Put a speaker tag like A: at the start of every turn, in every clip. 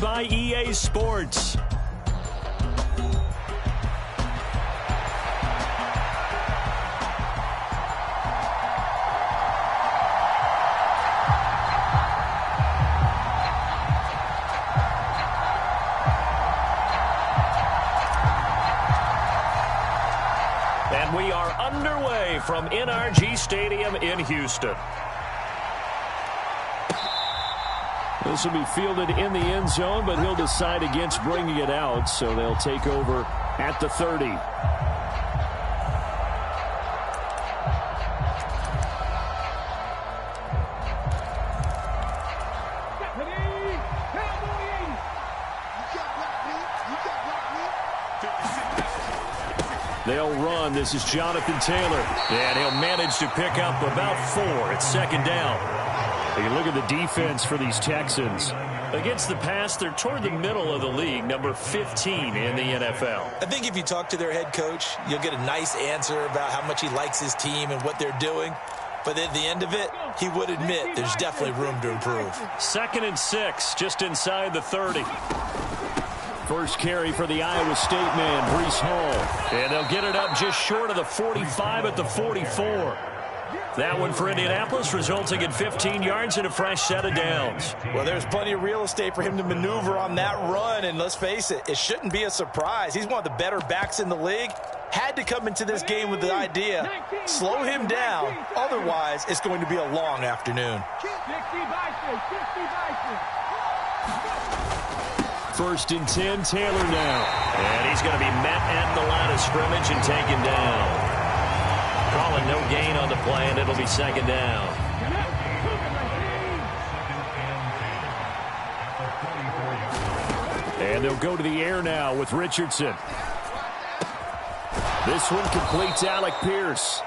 A: by EA Sports. And we are underway from NRG Stadium in Houston. This will be fielded in the end zone, but he'll decide against bringing it out, so they'll take over at the 30. They'll run. This is Jonathan Taylor. And he'll manage to pick up about 4 at second down. You look at the defense for these Texans. Against the pass, they're toward the middle of the league, number 15 in the NFL.
B: I think if you talk to their head coach, you'll get a nice answer about how much he likes his team and what they're doing. But at the end of it, he would admit there's definitely room to improve.
A: 2nd and 6, just inside the 30. First carry for the Iowa State man, Breece Hall. And they'll get it up just short of the 45 at the 44. That one for Indianapolis, resulting in 15 yards and a fresh set of downs.
B: Well, there's plenty of real estate for him to maneuver on that run, and let's face it, it shouldn't be a surprise. He's one of the better backs in the league. Had to come into this game with the idea, slow him down, otherwise it's going to be a long afternoon.
A: 1st and 10, Taylor now. And he's going to be met at the line of scrimmage and taken down. Calling no gain on the play, and it'll be 2nd down. And they'll go to the air now with Richardson. This one completes Alec Pierce.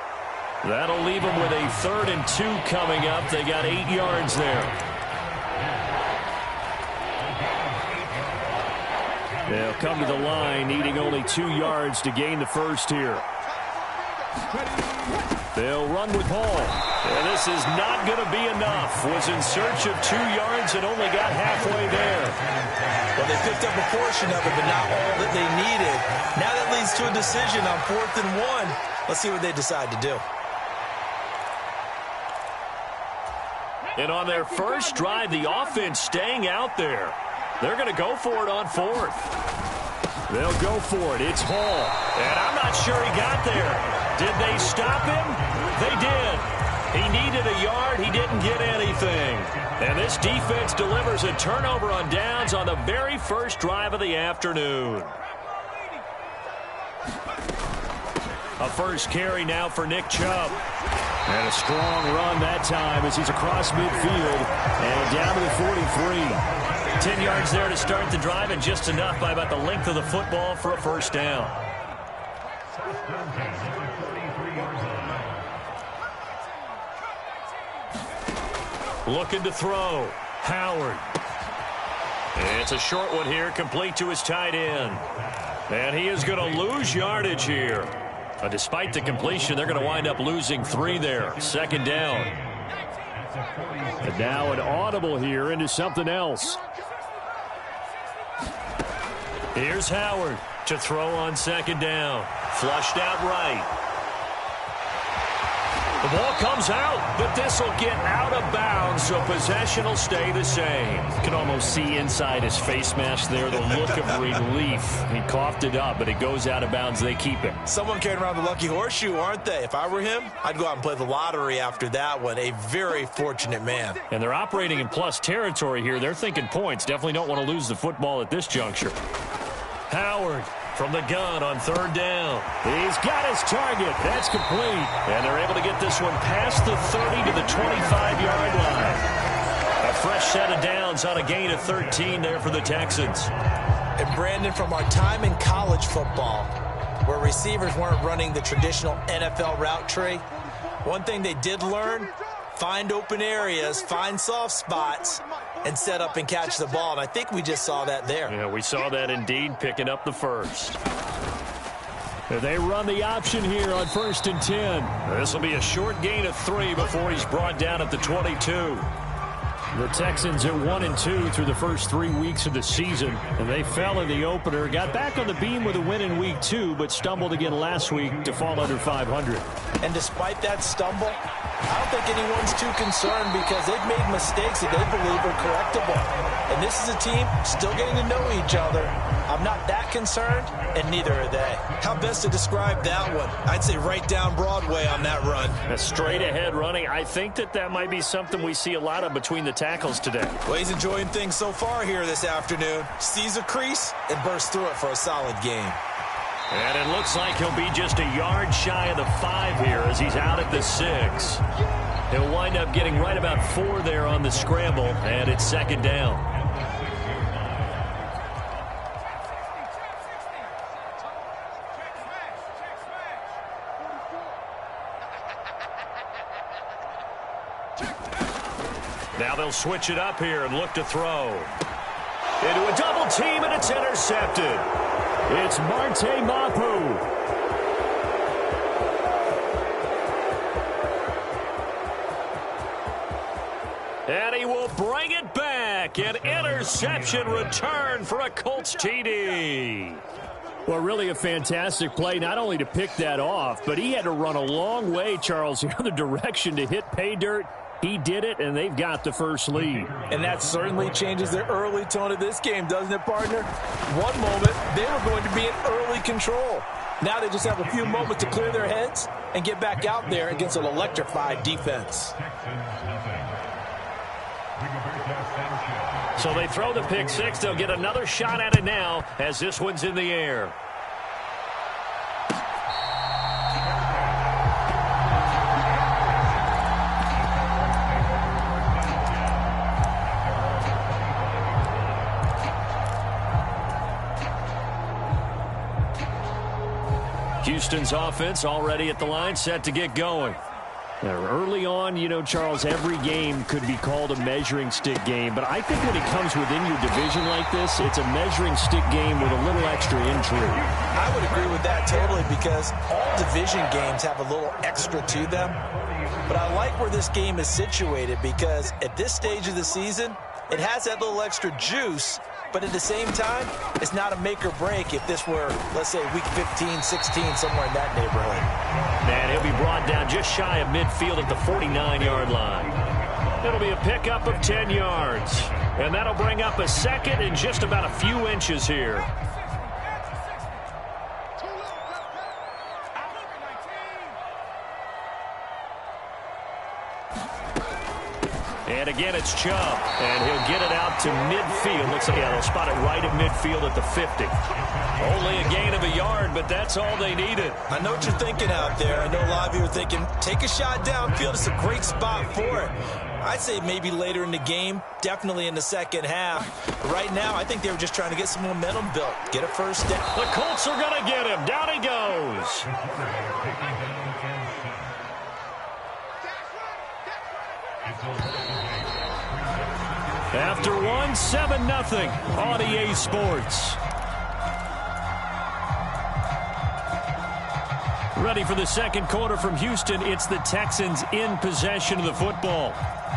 A: That'll leave them with a 3rd and 2 coming up. They got 8 yards there. They'll come to the line, needing only 2 yards to gain the first here. They'll run with Hall. And this is not going to be enough. Was in search of 2 yards and only got halfway there.
B: Well, they picked up a portion of it, but not all that they needed. Now that leads to a decision on 4th and 1. Let's see what they decide to do.
A: And on their first drive, the offense staying out there. They're going to go for it on 4th. They'll go for it. It's Hall. And I'm not sure he got there. Did they stop him? They did. He needed a yard. He didn't get anything. And this defense delivers a turnover on downs on the very first drive of the afternoon. A first carry now for Nick Chubb. And a strong run that time as he's across midfield and down to the 43. 10 yards there to start the drive, and just enough by about the length of the football for a first down. Looking to throw. Howard. It's a short one here, complete to his tight end. And he is going to lose yardage here. Despite the completion, they're going to wind up losing 3 there. 2nd down. And now an audible here into something else. Here's Howard to throw on 2nd down. Flushed out right. The ball comes out, but this will get out of bounds, so possession will stay the same. You can almost see inside his face mask there the look of relief. He coughed it up, but it goes out of bounds. They keep it.
B: Someone carrying around the lucky horseshoe, aren't they? If I were him, I'd go out and play the lottery after that one. A very fortunate man.
A: And they're operating in plus territory here. They're thinking points. Definitely don't want to lose the football at this juncture. Howard from the gun on 3rd down. He's got his target. That's complete. And they're able to get this one past the 30 to the 25-yard line. A fresh set of downs on a gain of 13 there for the Texans.
B: And Brandon, from our time in college football, where receivers weren't running the traditional NFL route tree, one thing they did learn, find open areas, find soft spots, and set up and catch the ball. And I think we just saw that there.
A: Yeah, we saw that indeed, picking up the first. They run the option here on 1st and 10. This will be a short gain of 3 before he's brought down at the 22. The Texans at 1-2 through the first 3 weeks of the season, and they fell in the opener. Got back on the beam with a win in week 2, but stumbled again last week to fall under 500.
B: And despite that stumble, I don't think anyone's too concerned because they've made mistakes that they believe are correctable. And this is a team still getting to know each other. I'm not that concerned, and neither are they.
C: How best to describe that one? I'd say right down Broadway on that run.
A: A straight-ahead running. I think that might be something we see a lot of between the tackles today.
C: Well, he's enjoying things so far here this afternoon. Sees a crease and bursts through it for a solid game.
A: And it looks like he'll be just a yard shy of the 5 here as he's out at the 6. He'll wind up getting right about 4 there on the scramble, and it's second down. Now they'll switch it up here and look to throw. Into a double team, and it's intercepted. It's Marte Mapu. And he will bring it back. An interception return for a Colts TD. Well, really a fantastic play, not only to pick that off, but he had to run a long way, Charles, the other direction to hit pay dirt. He did it, and they've got the first lead.
B: And that certainly changes the early tone of this game, doesn't it, partner? One moment, they were going to be in early control. Now they just have a few moments to clear their heads and get back out there against an electrified defense.
A: So they throw the pick 6. They'll get another shot at it now as this one's in the air. Houston's offense already at the line, set to get going. Now, early on, you know, Charles, every game could be called a measuring stick game, but I think when it comes within your division like this, it's a measuring stick game with a little extra intrigue.
B: I would agree with that totally because all division games have a little extra to them. But I like where this game is situated because at this stage of the season, it has that little extra juice. But at the same time, it's not a make or break if this were, let's say, week 15, 16, somewhere in that neighborhood.
A: And he'll be brought down just shy of midfield at the 49-yard line. It'll be a pickup of 10 yards. And that'll bring up a second in just about a few inches here. And again, it's Chubb, and he'll get it out to midfield. Looks like they'll spot it right at midfield at the 50. Only a gain of a yard, but that's all they needed.
C: I know what you're thinking out there. I know a lot of you are thinking, take a shot downfield. It's a great spot for it. I'd say maybe later in the game, definitely in the second half. But right now, I think they were just trying to get some momentum built, get a first down.
A: The Colts are going to get him. Down he goes. After one, 7-0 on EA Sports. Ready for the second quarter from Houston. It's the Texans in possession of the football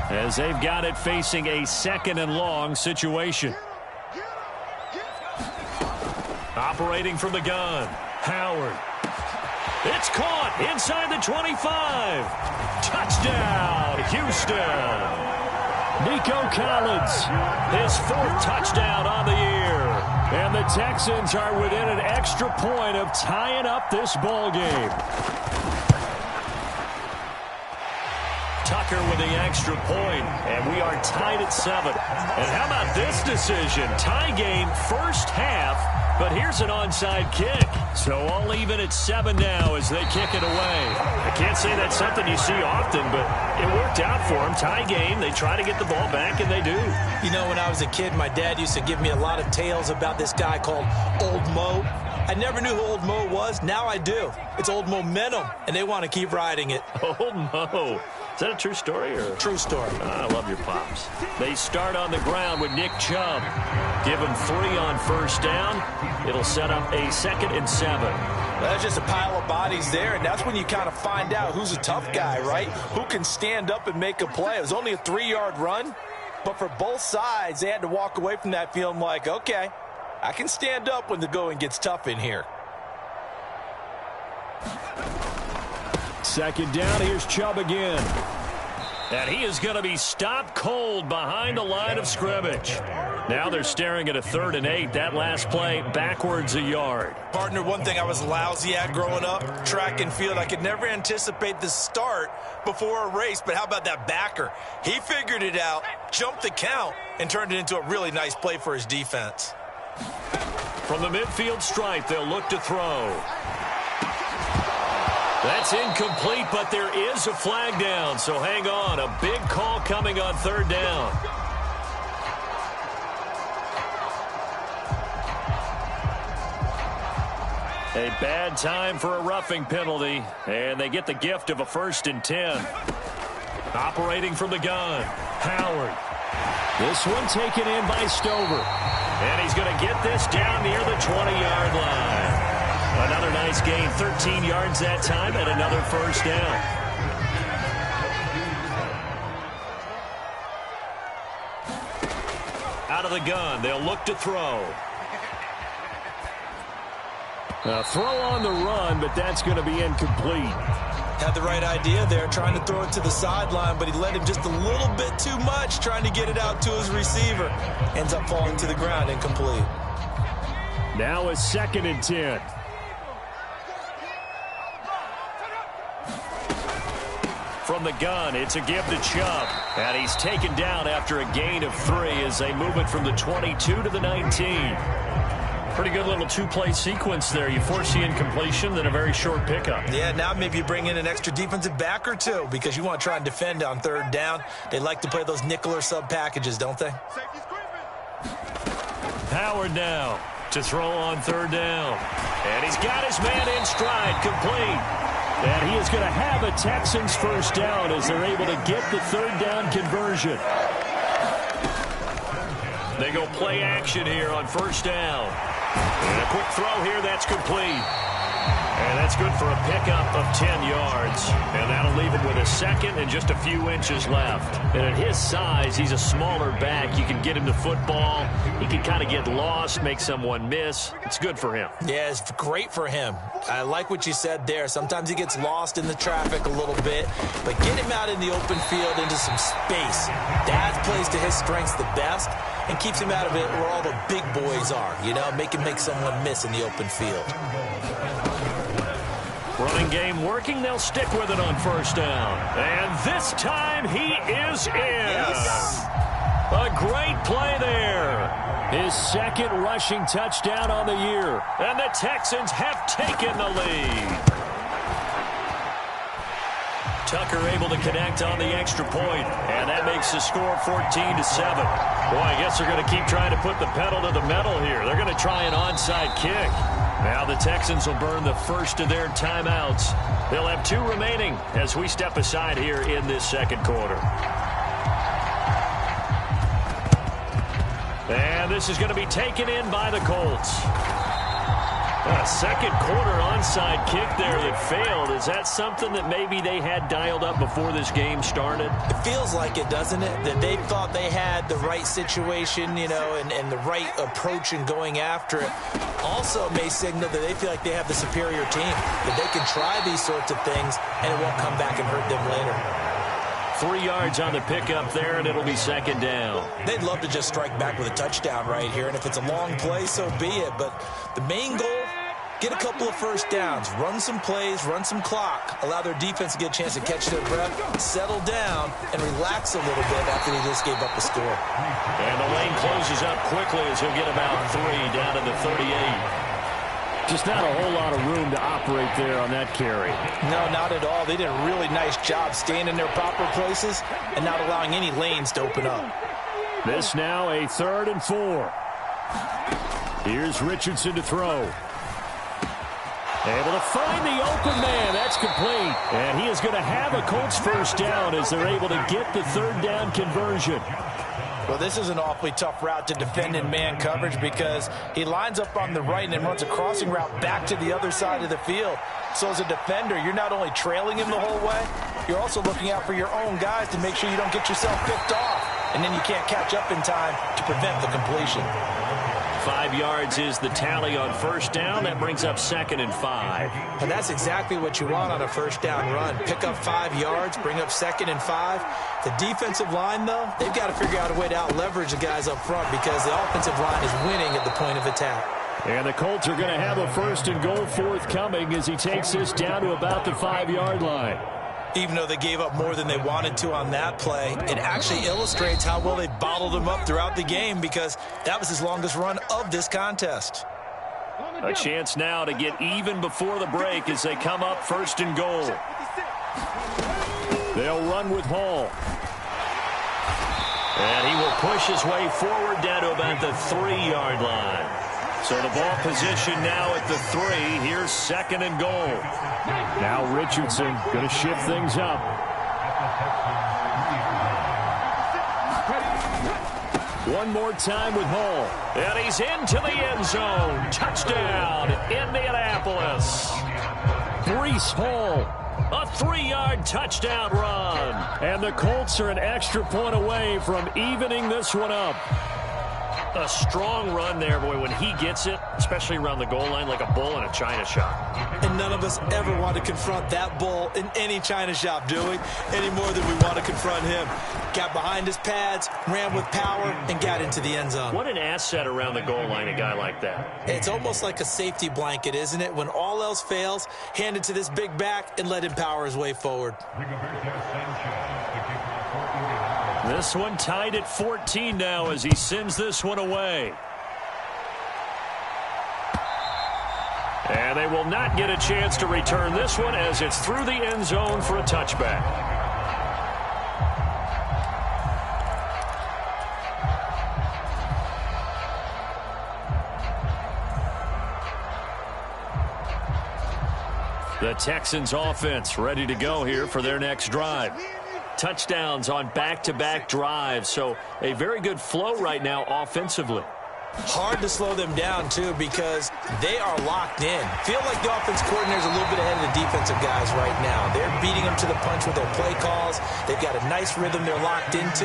A: as they've got it facing a 2nd and long situation. Operating from the gun, Howard. It's caught inside the 25. Touchdown, Houston. Nico Collins, his 4th touchdown on the year. And the Texans are within an extra point of tying up this ball game. Tucker with the extra point, and we are tied at 7. And how about this decision? Tie game, first half, but here's an onside kick. So all even at 7 now as they kick it away. I can't say that's something you see often, but it worked out for them. Tie game, they try to get the ball back, and they do.
B: You know, when I was a kid, my dad used to give me a lot of tales about this guy called Old Mo. I never knew who Old Mo was. Now I do. It's Old Momentum, and they want to keep riding it.
A: Old Mo. Is that a true story? Or?
B: True story.
A: I love your pops. They start on the ground with Nick Chubb. Give him 3 on first down. It'll set up a 2nd and 7.
B: That's just a pile of bodies there, and that's when you kind of find out who's a tough guy, right? Who can stand up and make a play. It was only a 3-yard run, But for both sides, they had to walk away from that feeling like, okay, I can stand up when the going gets tough in here.
A: Second down, here's Chubb again. And he is going to be stopped cold behind the line of scrimmage. Now they're staring at a 3rd and 8. That last play, backwards a yard.
B: Partner, one thing I was lousy at growing up, track and field. I could never anticipate the start before a race, but how about that backer? He figured it out, jumped the count, and turned it into a really nice play for his defense.
A: From the midfield stripe, they'll look to throw. That's incomplete, but there is a flag down, so hang on. A big call coming on 3rd down. A bad time for a roughing penalty, and they get the gift of a 1st and 10. Operating from the gun, Howard. This one taken in by Stover. And he's going to get this down near the 20-yard line. Another nice gain, 13 yards that time, and another 1st down. Out of the gun, they'll look to throw. A throw on the run, but that's going to be incomplete.
B: Had the right idea there, trying to throw it to the sideline, but he led him just a little bit too much, trying to get it out to his receiver. Ends up falling to the ground, incomplete.
A: Now a 2nd and 10. From the gun, it's a give to Chubb. And he's taken down after a gain of 3 as they move it from the 22 to the 19. Pretty good little 2-play sequence there. You force the incompletion, then a very short pickup.
B: Yeah, now maybe you bring in an extra defensive back or two because you want to try and defend on 3rd down. They like to play those nickel or sub packages, don't they?
A: Howard now to throw on 3rd down. And he's got his man in stride, complete. And he is going to have a Texans 1st down as they're able to get the 3rd down conversion. They go play action here on 1st down. And a quick throw here, that's complete. And that's good for a pickup of 10 yards. And that'll leave him with a 2nd and just a few inches left. And at his size, he's a smaller back. You can get him to football. He can kind of get lost, make someone miss. It's good for him.
B: Yeah, it's great for him. I like what you said there. Sometimes he gets lost in the traffic a little bit. But get him out in the open field into some space. That plays to his strengths the best and keeps him out of it where all the big boys are. You know, make him make someone miss in the open field.
A: Running game working. They'll stick with it on 1st down. And this time he is in.
B: Yes.
A: A great play there. His 2nd rushing touchdown on the year. And the Texans have taken the lead. Tucker able to connect on the extra point, and that makes the score 14-7. Boy, I guess they're going to keep trying to put the pedal to the metal here. They're going to try an onside kick. Now the Texans will burn the first of their timeouts. They'll have 2 remaining as we step aside here in this 2nd quarter. And this is going to be taken in by the Colts. A 2nd quarter onside kick there that failed. Is that something that maybe they had dialed up before this game started?
B: It feels like it, doesn't it? That they thought they had the right situation, you know, and the right approach in going after it. Also may signal that they feel like they have the superior team, that they can try these sorts of things and it won't come back and hurt them later.
A: 3 yards on the pickup there, and it'll be 2nd down.
B: They'd love to just strike back with a touchdown right here, and if it's a long play, so be it. But the main goal, get a couple of 1st downs, run some plays, run some clock, allow their defense to get a chance to catch their breath, settle down, and relax a little bit after they just gave up the score.
A: And the lane closes up quickly as he'll get about 3 down to the 38. Just not a whole lot of room to operate there on that carry.
B: No, not at all. They did a really nice job staying in their proper places and not allowing any lanes to open up.
A: This now a 3rd and 4. Here's Richardson to throw. Able to find the open man. That's complete. And he is going to have a Colts 1st down as they're able to get the 3rd down conversion.
B: Well, this is an awfully tough route to defend in man coverage because he lines up on the right and then runs a crossing route back to the other side of the field. So as a defender, you're not only trailing him the whole way, you're also looking out for your own guys to make sure you don't get yourself picked off. and then you can't catch up in time to prevent the completion.
A: 5 yards is the tally on first down. That brings up 2nd and 5.
B: And that's exactly what you want on a first down run. Pick up 5 yards, bring up 2nd and 5. The defensive line, though, they've got to figure out a way to out-leverage the guys up front because the offensive line is winning at the point of attack.
A: And the Colts are going to have a 1st and goal forthcoming as he takes this down to about the 5-yard line.
B: Even though they gave up more than they wanted to on that play, it actually illustrates how well they bottled them up throughout the game because that was his longest run of this contest.
A: A chance now to get even before the break as they come up 1st and goal. They'll run with Hall. And he will push his way forward down to about the 3-yard line. So the ball position now at the 3. Here's 2nd and goal. Now Richardson going to shift things up. One more time with Hall. And he's into the end zone. Touchdown, Indianapolis. Breece Hall. A 3-yard touchdown run. And the Colts are an extra point away from evening this one up. A strong run there, boy, when he gets it, especially around the goal line, like a bull in a china shop.
B: And none of us ever want to confront that bull in any china shop, do we? Any more than we want to confront him. Got behind his pads, ran with power, and got into the end zone.
A: What an asset around the goal line, a guy like that.
B: It's almost like a safety blanket, isn't it? When all else fails, hand it to this big back and let him power his way forward.
A: This one tied at 14 now as he sends this one away. And they will not get a chance to return this one as it's through the end zone for a touchback. The Texans offense ready to go here for their next drive. Touchdowns on back-to-back drives, so a very good flow right now offensively.
B: Hard to slow them down, too, because they are locked in. Feel like the offense coordinator's a little bit ahead of the defensive guys right now. They're beating them to the punch with their play calls. They've got a nice rhythm they're locked into.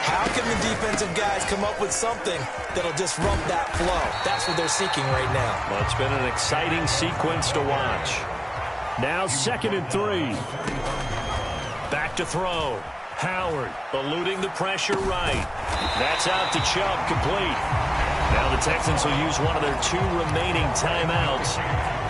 B: How can the defensive guys come up with something that'll disrupt that flow? That's what they're seeking right now.
A: Well, it's been an exciting sequence to watch. Now 2nd and 3. Back to throw. Howard eluding the pressure right. That's out to Chubb, complete. Now the Texans will use one of their 2 remaining timeouts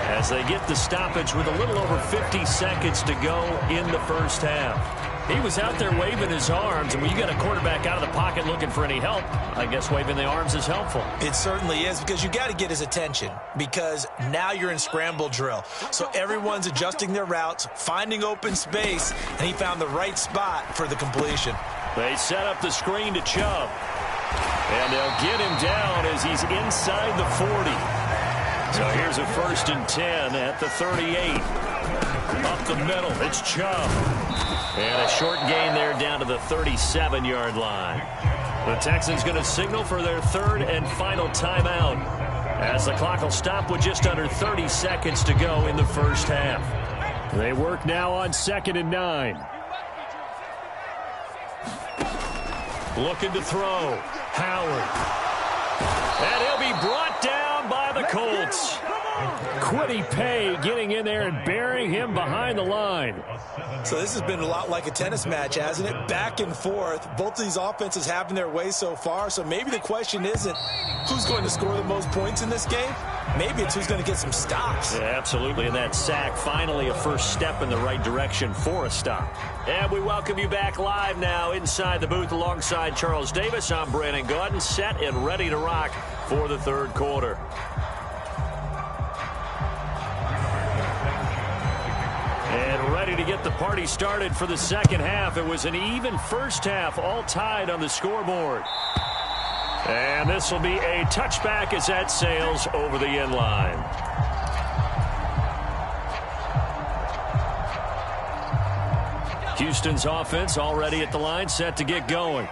A: as they get the stoppage with a little over 50 seconds to go in the first half. He was out there waving his arms, and when you got a quarterback out of the pocket looking for any help, I guess waving the arms is helpful.
B: It certainly is, because you got to get his attention, because now you're in scramble drill. So everyone's adjusting their routes, finding open space, and he found the right spot for the completion.
A: They set up the screen to Chubb, and they'll get him down as he's inside the 40. So here's a 1st and 10 at the 38. Up the middle, it's Chubb. And a short gain there down to the 37-yard line. The Texans going to signal for their 3rd and final timeout as the clock will stop with just under 30 seconds to go in the first half. They work now on 2nd and 9. Looking to throw. Howard. And he'll be brought down by the Colts. Quiddy Pay getting in there and burying him behind the line.
B: So this has been a lot like a tennis match, hasn't it? Back and forth. Both of these offenses having their way so far. So maybe the question isn't who's going to score the most points in this game. Maybe it's who's going to get some stops.
A: Yeah, absolutely. And that sack, finally a first step in the right direction for a stop. And we welcome you back live now inside the booth alongside Charles Davis. I'm Brandon Gaudin, set and ready to rock for the 3rd quarter. And ready to get the party started for the 2nd half. It was an even first half, all tied on the scoreboard. And this will be a touchback as that sails over the end line. Houston's offense already at the line, set to get going.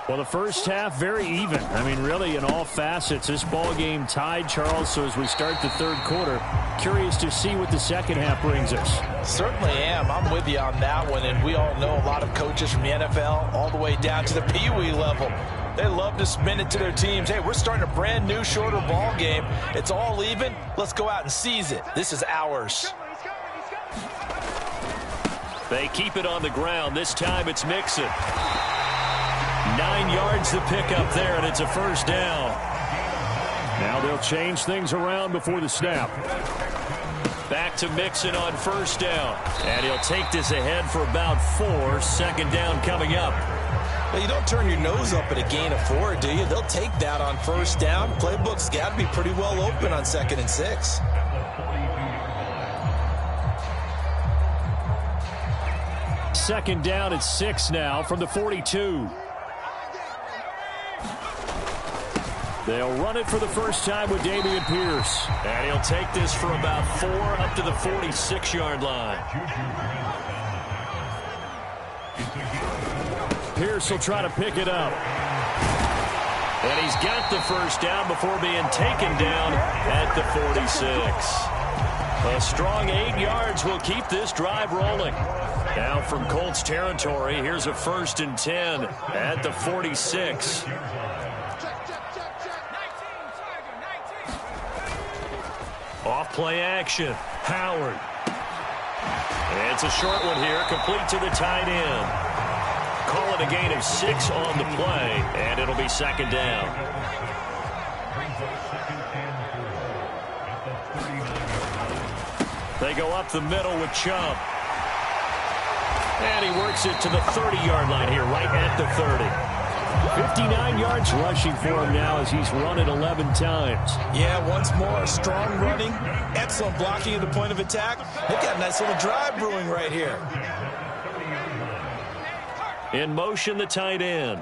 A: Well, the first half, very even. I mean, really, in all facets, this ball game tied, Charles. So as we start the third quarter, curious to see what the second half brings us.
B: Certainly am. I'm with you on that one. And we all know a lot of coaches from the NFL all the way down to the Pee Wee level. They love to spin it to their teams. Hey, we're starting a brand new, shorter ball game. It's all even. Let's go out and seize it. This is ours.
A: They keep it on the ground. This time it's Mixon. 9 yards to pick up there, and it's a first down. Now they'll change things around before the snap. Back to Mixon on first down. And he'll take this ahead for about 4. Second down coming up.
B: Well, you don't turn your nose up at a gain of 4, do you? They'll take that on first down. Playbook's got to be pretty well open on 2nd and 6.
A: Second down at 6 now from the 42. They'll run it for the first time with Dameon Pierce. And he'll take this for about 4 up to the 46-yard line. Pierce will try to pick it up. And he's got the first down before being taken down at the 46. A strong 8 yards will keep this drive rolling. Now from Colts territory, here's a 1st and 10 at the 46. Off play action. Howard. And it's a short one here, complete to the tight end. Call it a gain of 6 on the play, and it'll be second down. They go up the middle with Chubb. And he works it to the 30-yard line here, right at the 30. 59 yards rushing for him now as he's run it 11 times.
B: Yeah, once more, strong running, excellent blocking at the point of attack. They've got a nice little drive brewing right here.
A: In motion, the tight end.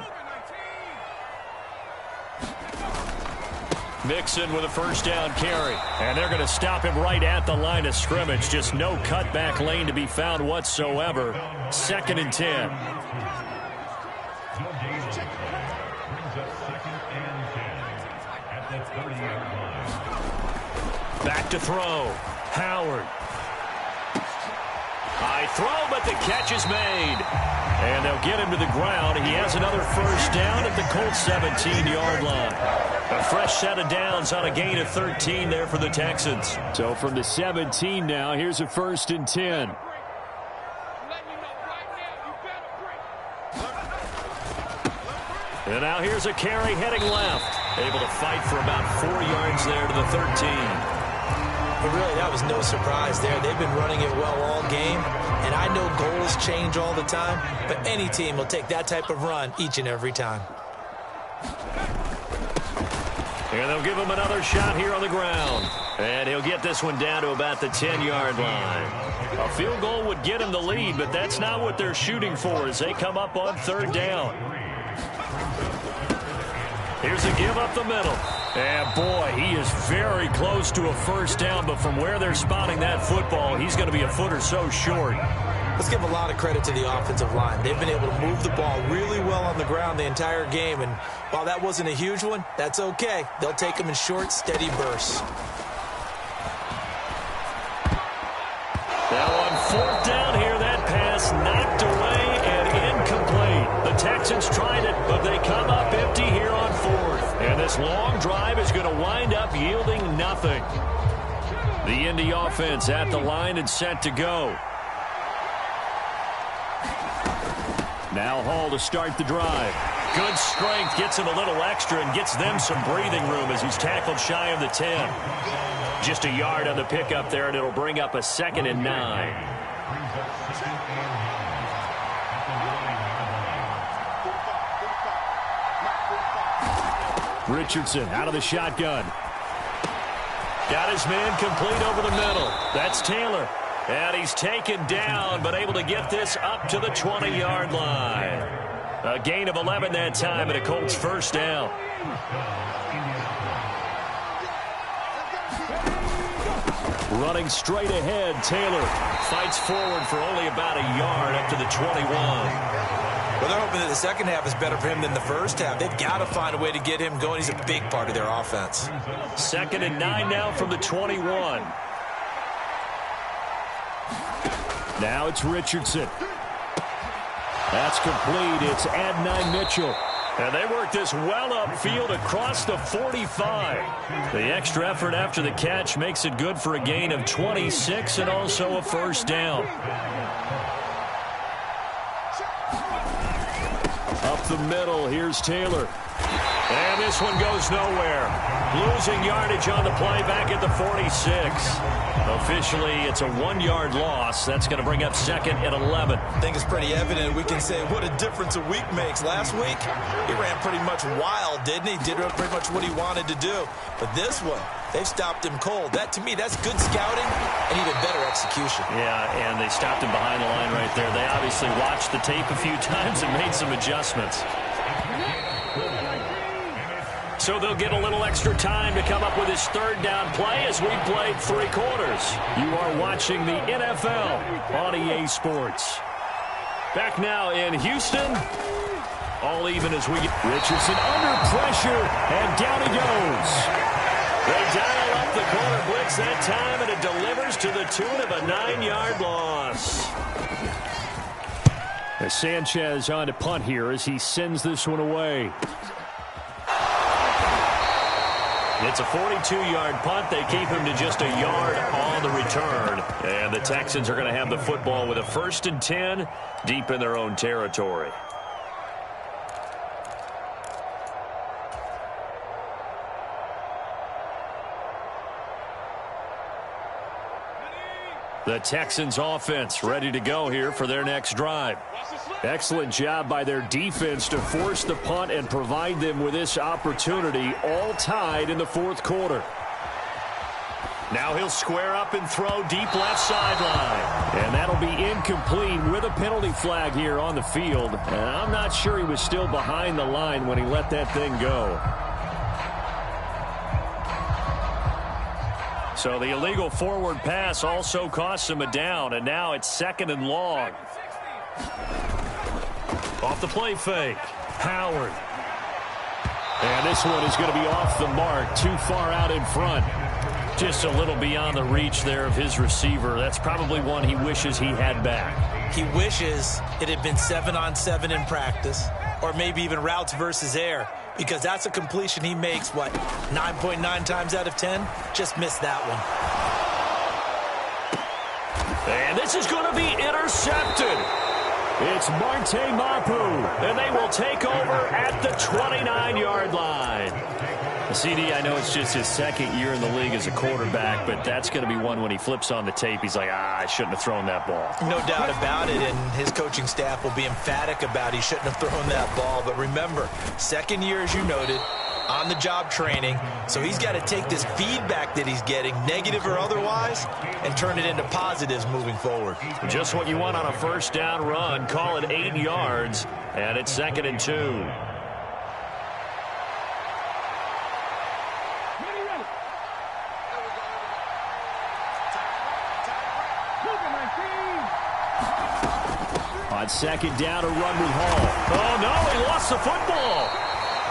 A: Mixon with a first down carry. And they're going to stop him right at the line of scrimmage. Just no cutback lane to be found whatsoever. 2nd and 10. Back to throw. Howard. High throw, but the catch is made. And they'll get him to the ground. He has another first down at the Colts 17-yard line. A fresh set of downs on a gain of 13 there for the Texans. So from the 17 now, here's a 1st and 10. And now here's a carry heading left. Able to fight for about 4 yards there to the 13.
B: But really, that was no surprise there. They've been running it well all game. And I know goals change all the time, but any team will take that type of run each and every time.
A: And they'll give him another shot here on the ground. And he'll get this one down to about the 10-yard line. A field goal would get him the lead, but that's not what they're shooting for as they come up on 3rd down. Here's a give up the middle. And, boy, he is very close to a first down, but from where they're spotting that football, he's going to be a foot or so short.
B: Let's give a lot of credit to the offensive line. They've been able to move the ball really well on the ground the entire game, and while that wasn't a huge one, that's okay. They'll take them in short, steady bursts.
A: Now on 4th down here, that pass knocked away and incomplete. The Texans tried it, but they come up empty here on 4th. And this long drive is going to wind up yielding nothing. The Indy offense at the line and set to go. Now Hall to start the drive. Good strength, gets him a little extra and gets them some breathing room as he's tackled shy of the 10. Just a yard on the pickup there, and it'll bring up a 2nd and 9. Richardson out of the shotgun. Got his man complete over the middle. That's Taylor. And he's taken down, but able to get this up to the 20-yard line. A gain of 11 that time, and a Colts first down. Running straight ahead, Taylor fights forward for only about a yard up to the 21.
B: Well, they're hoping that the second half is better for him than the first half. They've got to find a way to get him going. He's a big part of their offense.
A: 2nd and 9 now from the 21. Now it's Richardson. That's complete. It's Adonai Mitchell. And they work this well upfield across the 45. The extra effort after the catch makes it good for a gain of 26 and also a first down. Up the middle, here's Taylor. And this one goes nowhere. Losing yardage on the play back at the 46. Officially, it's a 1-yard loss. That's going to bring up 2nd and 11.
B: I think it's pretty evident. We can say what a difference a week makes. Last week, he ran pretty much wild, didn't he? Did pretty much what he wanted to do. But this one, they've stopped him cold. That, to me, that's good scouting and even better execution.
A: Yeah, and they stopped him behind the line right there. They obviously watched the tape a few times and made some adjustments. So they'll get a little extra time to come up with his 3rd down play as we played 3 quarters. You are watching the NFL on EA Sports. Back now in Houston. All even as we get Richardson under pressure, and down he goes. They dial up the corner blitz that time, and it delivers to the tune of a 9-yard loss. As Sanchez on to punt here as he sends this one away. It's a 42-yard punt. They keep him to just a yard on the return. And the Texans are going to have the football with a 1st and 10 deep in their own territory. The Texans offense ready to go here for their next drive. Excellent job by their defense to force the punt and provide them with this opportunity, all tied in the 4th quarter. Now he'll square up and throw deep left sideline. And that'll be incomplete with a penalty flag here on the field. And I'm not sure he was still behind the line when he let that thing go. So the illegal forward pass also costs him a down, and now it's 2nd and long. Off the play fake, Howard. And this one is going to be off the mark, too far out in front. Just a little beyond the reach there of his receiver. That's probably one he wishes he had back.
B: He wishes it had been 7-on-7 in practice, or maybe even routes versus air, because that's a completion he makes, 9.9 times out of 10? Just missed that one.
A: And this is going to be intercepted. It's Marte Mapu, and they will take over at the 29-yard line. CD, I know it's just his 2nd year in the league as a quarterback, but that's going to be one when he flips on the tape. He's like, I shouldn't have thrown that ball.
B: No doubt about it, and his coaching staff will be emphatic about he shouldn't have thrown that ball. But remember, 2nd year, as you noted, on-the-job training, so he's got to take this feedback that he's getting, negative or otherwise, and turn it into positives moving forward.
A: Just what you want on a 1st down run. Call it 8 yards, and it's 2nd and 2. On 2nd down, a run with Hall. Oh, no, he lost the football.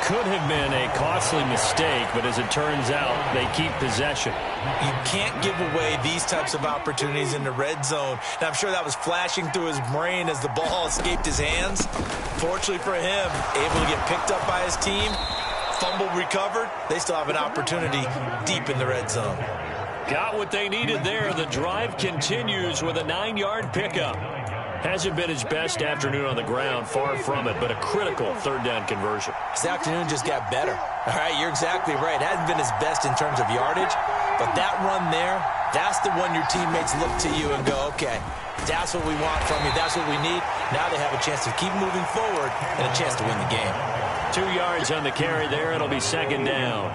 A: Could have been a costly mistake, but as it turns out, they keep possession.
B: You can't give away these types of opportunities in the red zone. And I'm sure that was flashing through his brain as the ball escaped his hands. Fortunately for him, able to get picked up by his team, fumble recovered. They still have an opportunity deep in the red zone.
A: Got what they needed there. The drive continues with a 9-yard pickup. Hasn't been his best afternoon on the ground, far from it, but a critical 3rd down conversion.
B: This afternoon just got better. All right, you're exactly right. It hasn't been his best in terms of yardage, but that run there, that's the one your teammates look to you and go, okay, that's what we want from you. That's what we need. Now they have a chance to keep moving forward and a chance to win the game.
A: 2 yards on the carry there. It'll be 2nd down.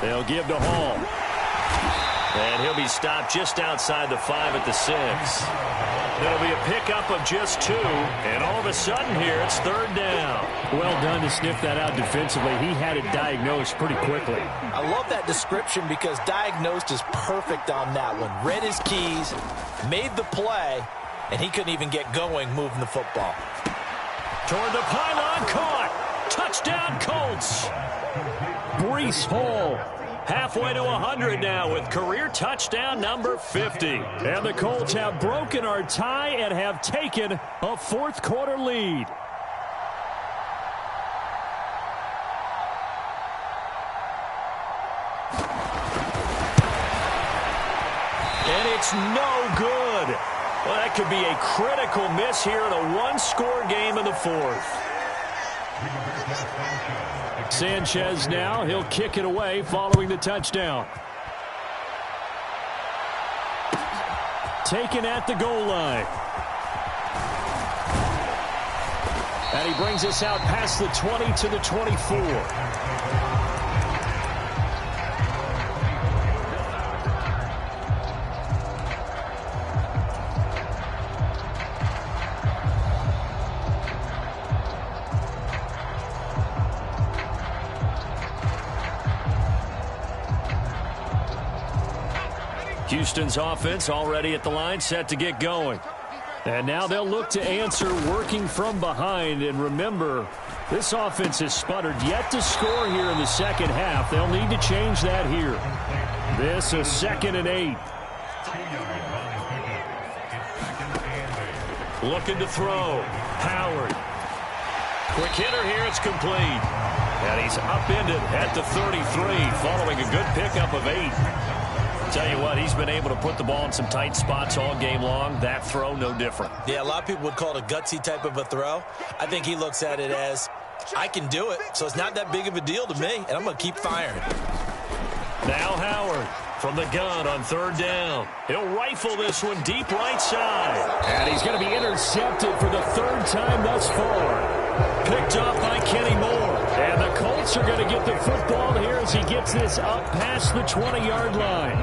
A: They'll give to Hall. And he'll be stopped just outside the 5 at the 6. It'll be a pickup of just 2. And all of a sudden here, it's 3rd down. Well done to sniff that out defensively. He had it diagnosed pretty quickly.
B: I love that description because diagnosed is perfect on that one. Read his keys, made the play, and he couldn't even get going moving the football.
A: Toward the pylon, caught. Touchdown, Colts. Breece Hall, halfway to 100 now with career touchdown number 50. And the Colts have broken our tie and have taken a fourth-quarter lead. And it's no good. Well, that could be a critical miss here in a one-score game in the fourth. Sanchez now, he'll kick it away following the touchdown. Taken at the goal line. And he brings us out past the 20 to the 24. Houston's offense already at the line, set to get going. And now they'll look to answer working from behind. And remember, this offense has sputtered yet to score here in the second half. They'll need to change that here. This is 2nd and 8. Looking to throw. Howard. Quick hitter here. It's complete. And he's upended at the 33 following a good pickup of 8. Tell you what, he's been able to put the ball in some tight spots all game long. That throw, no different.
B: Yeah, a lot of people would call it a gutsy type of a throw. I think he looks at it as, I can do it, so it's not that big of a deal to me, and I'm going to keep firing.
A: Now Howard from the gun on 3rd down. He'll rifle this one deep right side. And he's going to be intercepted for the 3rd time thus far. Picked off by Kenny Moore. And the Colts are going to get the football here as he gets this up past the 20-yard line.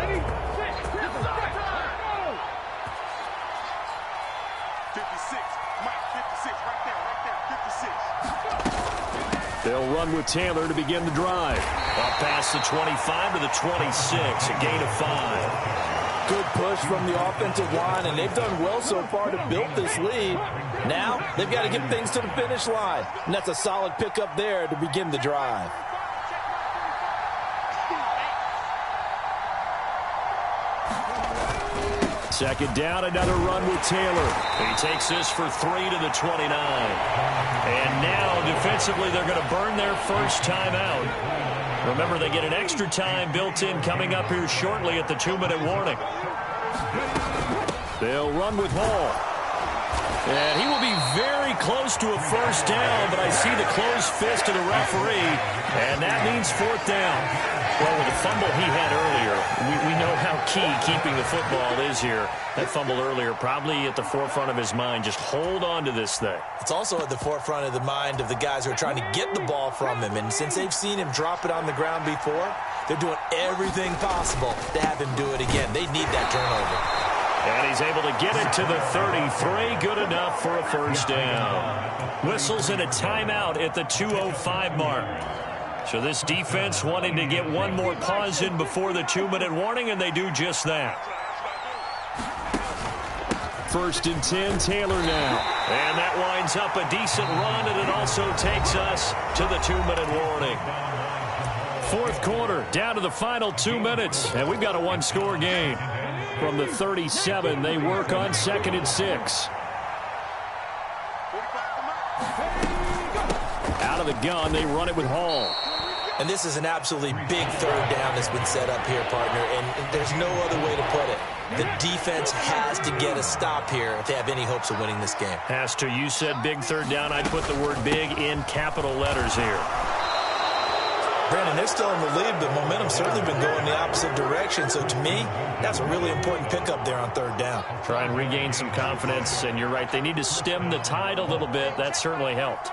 D: 56, Mike, 56, right there, 56.
A: They'll run with Taylor to begin the drive. Up past the 25 to the 26, a gain of 5.
B: Good push from the offensive line, and they've done well so far to build this lead. Now they've got to get things to the finish line, and that's a solid pickup there to begin the drive.
A: Second down, another run with Taylor. He takes this for 3 to the 29. And now defensively they're going to burn their first time out. Remember, they get an extra time built in coming up here shortly at the 2-minute warning. They'll run with Hall. And he will be very close to a first down, but I see the closed fist of the referee, and that means 4th down. Well, with the fumble he had earlier, we know how key keeping the football is here. That fumble earlier probably at the forefront of his mind. Just hold on to this thing. It's also at the forefront of the mind of the guys who are trying to get the ball from him. And since they've seen him drop it on the ground before, they're doing everything possible to have him do it again. They need that turnover. And he's able to get it to the 33. Good enough for a first down. Whistles and a timeout at the 2:05 mark. So this defense wanting to get one more pause in before the 2-minute warning, and they do just that. 1st and 10, Taylor now. And that winds up a decent run, and it also takes us to the 2-minute warning. 4th quarter, down to the final 2 minutes, and we've got a one-score game. From the 37, they work on 2nd and 6. Out of the gun, they run it with Hall. And this is an absolutely big 3rd down that's been set up here, partner, and there's no other way to put it. The defense has to get a stop here if they have any hopes of winning this game. Has to. You said big 3rd down. I'd put the word big in capital letters here. Brandon, they're still in the lead, but momentum's certainly been going the opposite direction. So to me, that's a really important pickup there on 3rd down. Try and regain some confidence, and you're right. They need to stem the tide a little bit. That certainly helped.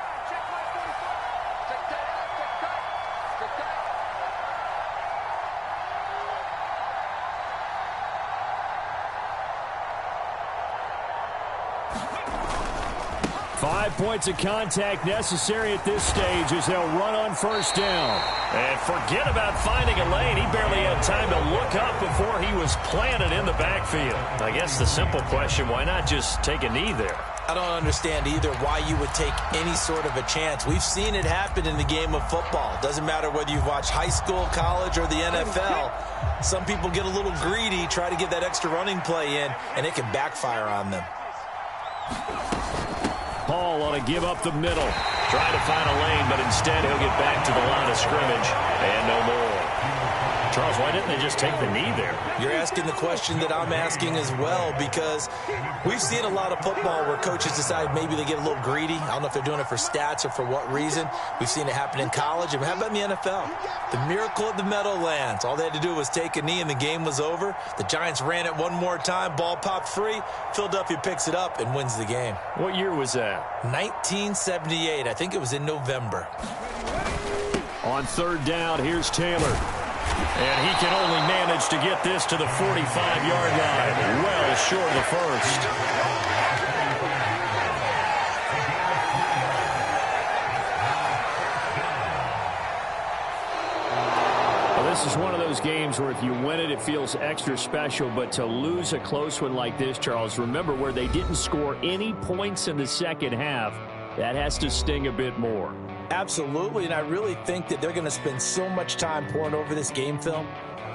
A: 5 points of contact necessary at this stage as they'll run on first down. And forget about finding a lane. He barely had time to look up before he was planted in the backfield. I guess the simple question, why not just take a knee there?
B: I don't understand either why you would take any sort of a chance. We've seen it happen in the game of football. Doesn't matter whether you've watched high school, college, or the NFL. Some people get a little greedy, try to get that extra running play in, and it can backfire on them.
A: Paul ought to give up the middle. Trying to find a lane, but instead he'll get back to the line of scrimmage and no more. Charles, why didn't they just take the knee there?
B: You're asking the question that I'm asking as well, because we've seen a lot of football where coaches decide maybe they get a little greedy. I don't know if they're doing it for stats or for what reason. We've seen it happen in college. And how about in the NFL? The miracle of the Meadowlands. All they had to do was take a knee and the game was over. The Giants ran it one more time. Ball popped free. Philadelphia picks it up and wins the game.
A: What year was that?
B: 1978. I think it was in November.
A: On third down, here's Taylor. And he can only manage to get this to the 45-yard line. Well short of the first. Well, this is one of those games where if you win it, it feels extra special. But to lose a close one like this, Charles, remember where they didn't score any points in the second half, that has to sting a bit more.
B: Absolutely, and I really think that they're going to spend so much time poring over this game film,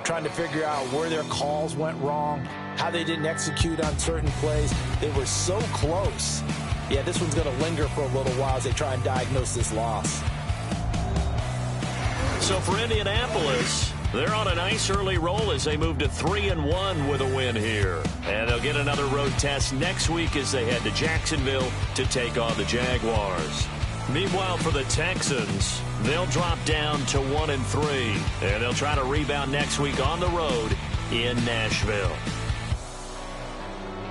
B: trying to figure out where their calls went wrong, how they didn't execute on certain plays. They were so close. Yeah, this one's going to linger for a little while as they try and diagnose this loss.
A: So for Indianapolis, they're on a nice early roll as they move to 3-1 with a win here. And they'll get another road test next week as they head to Jacksonville to take on the Jaguars. Meanwhile, for the Texans, they'll drop down to 1-3, and they'll try to rebound next week on the road in Nashville.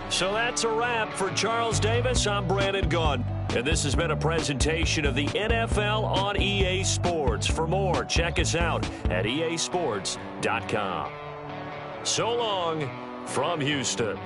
A: So that's a wrap for Charles Davis. I'm Brandon Gunn, and this has been a presentation of the NFL on EA Sports. For more, check us out at easports.com. So long from Houston.